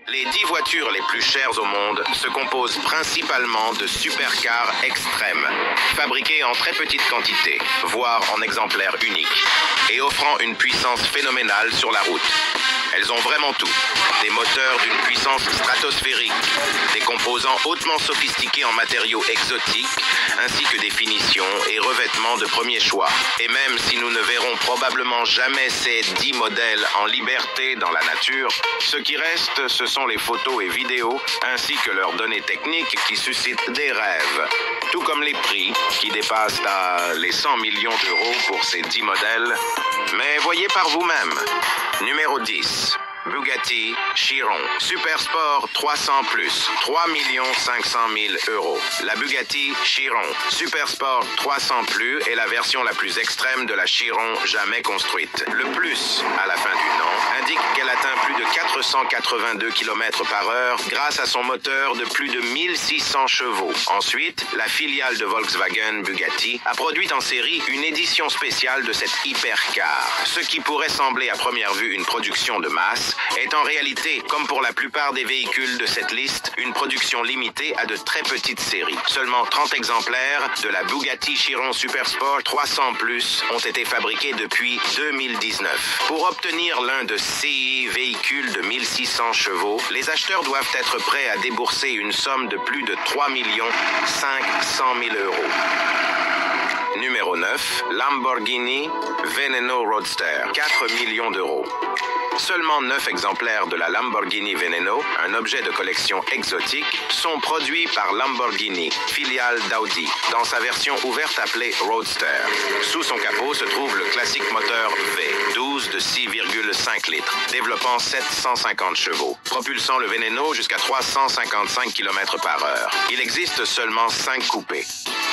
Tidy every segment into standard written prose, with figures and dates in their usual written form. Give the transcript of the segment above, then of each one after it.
Les 10 voitures les plus chères au monde se composent principalement de supercars extrêmes, fabriquées en très petite quantité, voire en exemplaires uniques, et offrant une puissance phénoménale sur la route. Elles ont vraiment tout. Des moteurs d'une puissance stratosphérique, des composants hautement sophistiqués en matériaux exotiques, ainsi que des finitions et revêtements de premier choix. Et même si nous ne verrons probablement jamais ces 10 modèles en liberté dans la nature, ce qui reste, ce sont les photos et vidéos, ainsi que leurs données techniques qui suscitent des rêves. Tout comme les prix, qui dépassent les 100 millions d'euros pour ces 10 modèles. Mais voyez par vous-même. Numéro 10. Bugatti Chiron Supersport 300+, 3 500 000 euros. La Bugatti Chiron Supersport 300+, est la version la plus extrême de la Chiron jamais construite. Le plus, à la fin du nom, indique qu'elle atteint plus de 482 km/h grâce à son moteur de plus de 1600 chevaux. Ensuite, la filiale de Volkswagen Bugatti a produit en série une édition spéciale de cette hypercar. Ce qui pourrait sembler à première vue une production de masse est en réalité, comme pour la plupart des véhicules de cette liste, une production limitée à de très petites séries. Seulement 30 exemplaires de la Bugatti Chiron Supersport 300+, ont été fabriqués depuis 2019. Pour obtenir l'un de ces véhicules de 1600 chevaux, les acheteurs doivent être prêts à débourser une somme de plus de 3 500 000 euros. Numéro 9, Lamborghini Veneno Roadster, 4 millions d'euros. Seulement 9 exemplaires de la Lamborghini Veneno, un objet de collection exotique, sont produits par Lamborghini, filiale d'Audi, dans sa version ouverte appelée Roadster. Sous son capot se trouve le classique moteur V12 de 6,5 litres, développant 750 chevaux, propulsant le Veneno jusqu'à 355 km/h. Il existe seulement 5 coupés.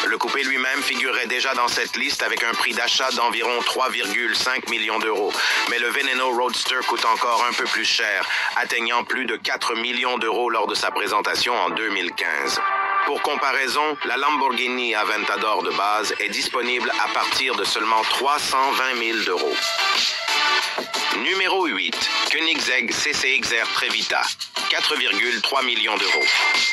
Le coupé lui-même figurerait déjà dans cette liste avec un prix d'achat d'environ 3,5 millions d'euros. Mais le Veneno Roadster coûte encore un peu plus cher, atteignant plus de 4 millions d'euros lors de sa présentation en 2015. Pour comparaison, la Lamborghini Aventador de base est disponible à partir de seulement 320 000 d'euros. Numéro 8. Koenigsegg CCXR Trevita, 4,3 millions d'euros.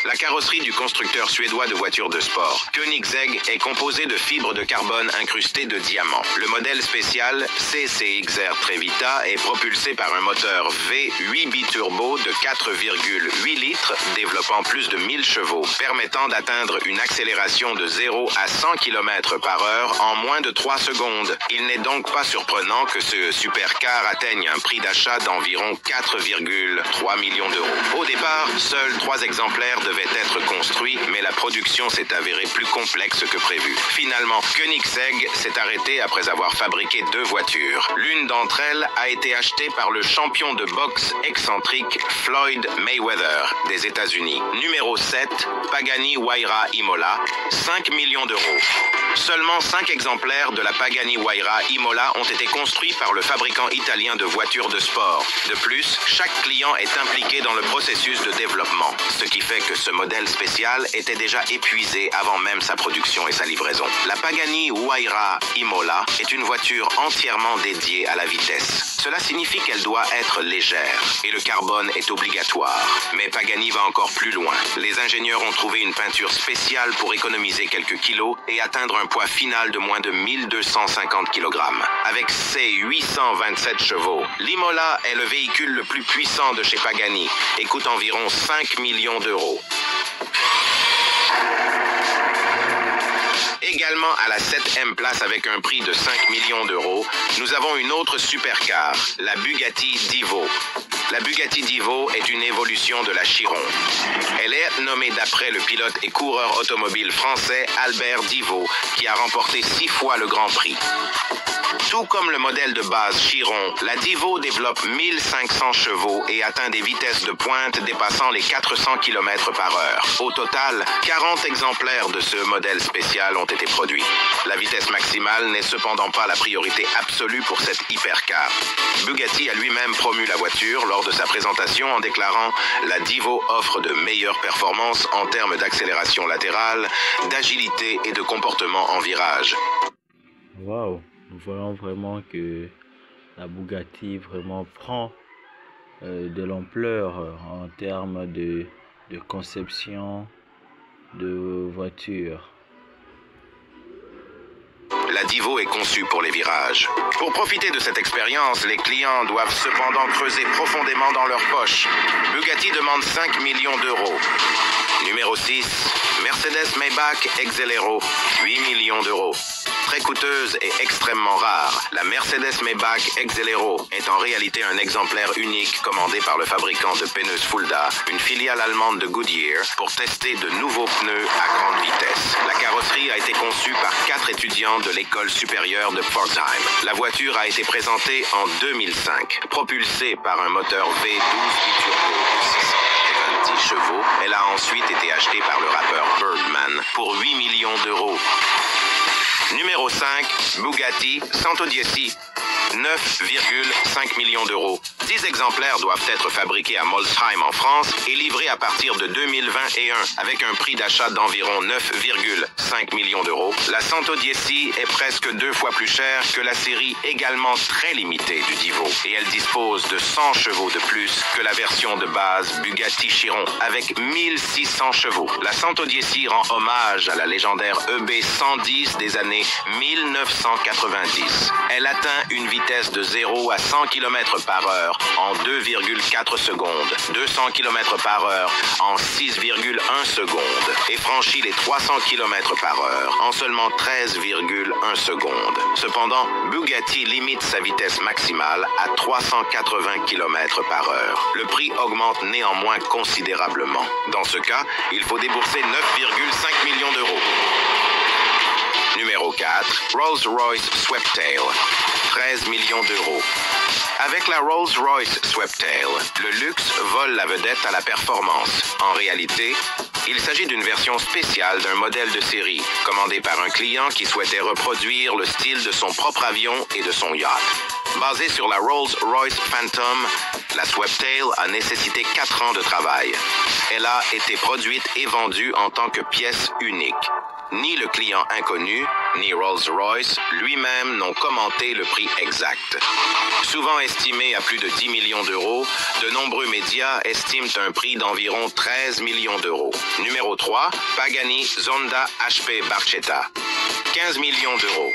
La carrosserie du constructeur suédois de voitures de sport, Koenigsegg, est composée de fibres de carbone incrustées de diamants. Le modèle spécial CCXR Trevita est propulsé par un moteur V8 biturbo de 4,8 litres, développant plus de 1000 chevaux, permettant d'atteindre une accélération de 0 à 100 km/h en moins de 3 secondes. Il n'est donc pas surprenant que ce supercar atteigne un prix d'achat d'environ 4,3 millions d'euros. Au départ, seuls 3 exemplaires devaient être construits, mais la production s'est avérée plus complexe que prévu. Finalement, Koenigsegg s'est arrêté après avoir fabriqué 2 voitures. L'une d'entre elles a été achetée par le champion de boxe excentrique Floyd Mayweather des États-Unis. Numéro 7, Pagani Huayra Imola, 5 millions d'euros. Seulement 5 exemplaires de la Pagani Huayra Imola ont été construits par le fabricant italien de voitures de sport. De plus, chaque client est impliqué dans le processus de développement, ce qui fait que ce modèle spécial était déjà épuisé avant même sa production et sa livraison. La Pagani Huayra Imola est une voiture entièrement dédiée à la vitesse. Cela signifie qu'elle doit être légère et le carbone est obligatoire. Mais Pagani va encore plus loin. Les ingénieurs ont trouvé une peinture spéciale pour économiser quelques kilos et atteindre un poids final de moins de 1250 kg. Avec ses 827 chevaux, l'Imola est le véhicule le plus puissant de chez Pagani et coûte environ 5 millions d'euros. Également à la 7e place avec un prix de 5 millions d'euros, nous avons une autre supercar, la Bugatti Divo. La Bugatti Divo est une évolution de la Chiron. Elle est nommée d'après le pilote et coureur automobile français Albert Divo, qui a remporté 6 fois le Grand Prix. Tout comme le modèle de base Chiron, la Divo développe 1500 chevaux et atteint des vitesses de pointe dépassant les 400 km/h. Au total, 40 exemplaires de ce modèle spécial ont été produits. La vitesse maximale n'est cependant pas la priorité absolue pour cette hypercar. Bugatti a lui-même promu la voiture lors de sa présentation en déclarant « La Divo offre de meilleures performances en termes d'accélération latérale, d'agilité et de comportement en virage. » Waouh, nous voyons vraiment que la Bugatti vraiment prend de l'ampleur en termes de conception de voiture. La Divo est conçue pour les virages. Pour profiter de cette expérience, les clients doivent cependant creuser profondément dans leur poche. Bugatti demande 5 millions d'euros. Numéro 6, Mercedes Maybach Exelero, 8 millions d'euros. Très coûteuse et extrêmement rare, la Mercedes Maybach Exelero est en réalité un exemplaire unique commandé par le fabricant de pneus Fulda, une filiale allemande de Goodyear, pour tester de nouveaux pneus à grande vitesse. La carrosserie a été conçue par 4 étudiants de l'école supérieure de Pforzheim. La voiture a été présentée en 2005. Propulsée par un moteur V12 biturbo de 690 chevaux, elle a ensuite été achetée par le rappeur Birdman pour 8 millions d'euros. Numéro 5, Bugatti Santodieci, 9,5 millions d'euros. 10 exemplaires doivent être fabriqués à Molsheim en France et livrés à partir de 2021 avec un prix d'achat d'environ 9,5 millions d'euros. La Santodieci est presque 2 fois plus chère que la série également très limitée du Divo et elle dispose de 100 chevaux de plus que la version de base Bugatti Chiron avec 1600 chevaux. La Santodieci rend hommage à la légendaire EB 110 des années 1990. Elle atteint une vitesse de 0 à 100 km/h en 2,4 secondes, 200 km/h en 6,1 secondes et franchit les 300 km/h en seulement 13,1 secondes. Cependant, Bugatti limite sa vitesse maximale à 380 km/h. Le prix augmente néanmoins considérablement. Dans ce cas, il faut débourser 9,5 millions d'euros. Numéro 4, Rolls-Royce Sweptail, 13 millions d'euros. Avec la Rolls-Royce Sweptail, le luxe vole la vedette à la performance. En réalité, il s'agit d'une version spéciale d'un modèle de série, commandé par un client qui souhaitait reproduire le style de son propre avion et de son yacht. Basée sur la Rolls-Royce Phantom, la Sweptail a nécessité 4 ans de travail. Elle a été produite et vendue en tant que pièce unique. Ni le client inconnu, ni Rolls-Royce lui-même n'ont commenté le prix exact. Souvent estimé à plus de 10 millions d'euros, de nombreux médias estiment un prix d'environ 13 millions d'euros. Numéro 3, Pagani Zonda HP Barchetta, 15 millions d'euros.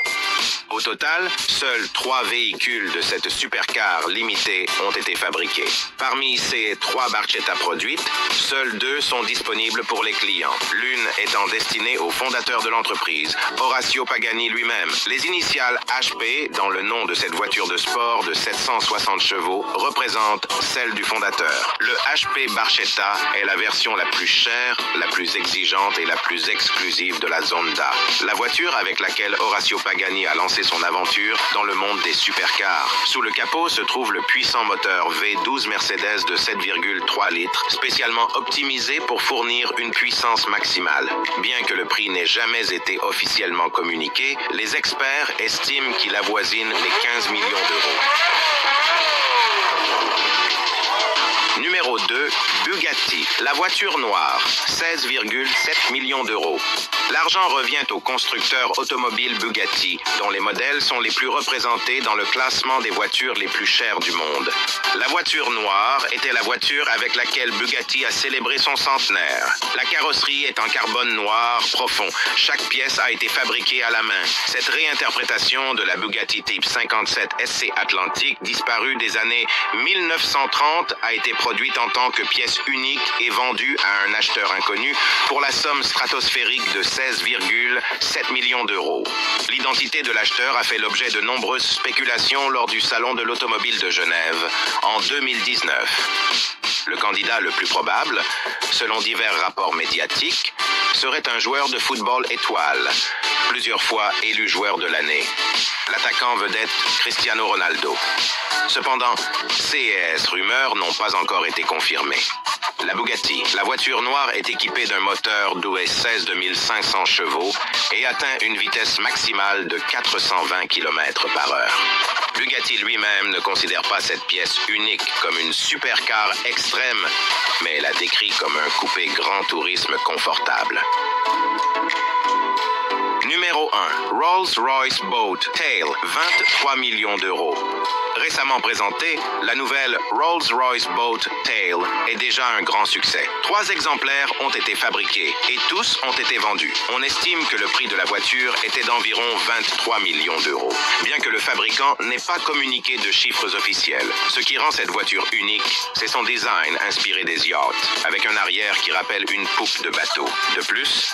Au total, seuls 3 véhicules de cette supercar limitée ont été fabriqués. Parmi ces 3 Barchetta produites, seuls 2 sont disponibles pour les clients. L'une étant destinée au fondateur de l'entreprise, Horacio Pagani lui-même. Les initiales HP dans le nom de cette voiture de sport de 760 chevaux représentent celle du fondateur. Le HP Barchetta est la version la plus chère, la plus exigeante et la plus exclusive de la Zonda. La voiture avec laquelle Horacio Pagani a lancé son aventure dans le monde des supercars. Sous le capot se trouve le puissant moteur V12 Mercedes de 7,3 litres, spécialement optimisé pour fournir une puissance maximale. Bien que le prix n'ait jamais été officiellement communiqué, les experts estiment qu'il avoisine les 15 millions d'euros. Numéro 2, Bugatti, la voiture noire, 16,7 millions d'euros. L'argent revient au constructeur automobile Bugatti, dont les modèles sont les plus représentés dans le classement des voitures les plus chères du monde. La voiture noire était la voiture avec laquelle Bugatti a célébré son centenaire. La carrosserie est en carbone noir profond. Chaque pièce a été fabriquée à la main. Cette réinterprétation de la Bugatti Type 57 SC Atlantique, disparue des années 1930, a été produite en tant que pièce unique et vendue à un acheteur inconnu pour la somme stratosphérique de 16,7 millions d'euros. L'identité de l'acheteur a fait l'objet de nombreuses spéculations lors du Salon de l'Automobile de Genève en 2019. Le candidat le plus probable, selon divers rapports médiatiques, serait un joueur de football étoile, plusieurs fois élu joueur de l'année, l'attaquant vedette Cristiano Ronaldo. Cependant, ces rumeurs n'ont pas encore été confirmées. La Bugatti, la voiture noire, est équipée d'un moteur doué 16 de 1500 chevaux et atteint une vitesse maximale de 420 km/h. Bugatti lui-même ne considère pas cette pièce unique comme une supercar extrême, mais la décrit comme un coupé grand tourisme confortable. Numéro 1. Rolls-Royce Boat Tail, 23 millions d'euros. Récemment présentée, la nouvelle Rolls-Royce Boat Tail est déjà un grand succès. 3 exemplaires ont été fabriqués et tous ont été vendus. On estime que le prix de la voiture était d'environ 23 millions d'euros, bien que le fabricant n'ait pas communiqué de chiffres officiels. Ce qui rend cette voiture unique, c'est son design inspiré des yachts, avec un arrière qui rappelle une poupe de bateau. De plus,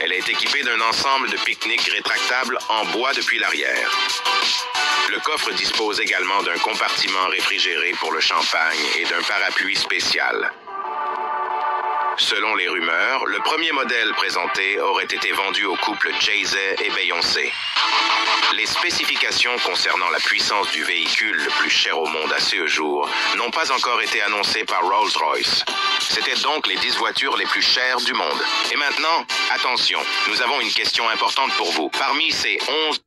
elle est équipée d'un ensemble de pique-nique rétractable en bois depuis l'arrière. Le coffre dispose également d'un compartiment réfrigéré pour le champagne et d'un parapluie spécial. Selon les rumeurs, le premier modèle présenté aurait été vendu au couple Jay-Z et Beyoncé. Les spécifications concernant la puissance du véhicule le plus cher au monde à ce jour n'ont pas encore été annoncées par Rolls-Royce. C'était donc les 10 voitures les plus chères du monde. Et maintenant, attention, nous avons une question importante pour vous. Parmi ces 11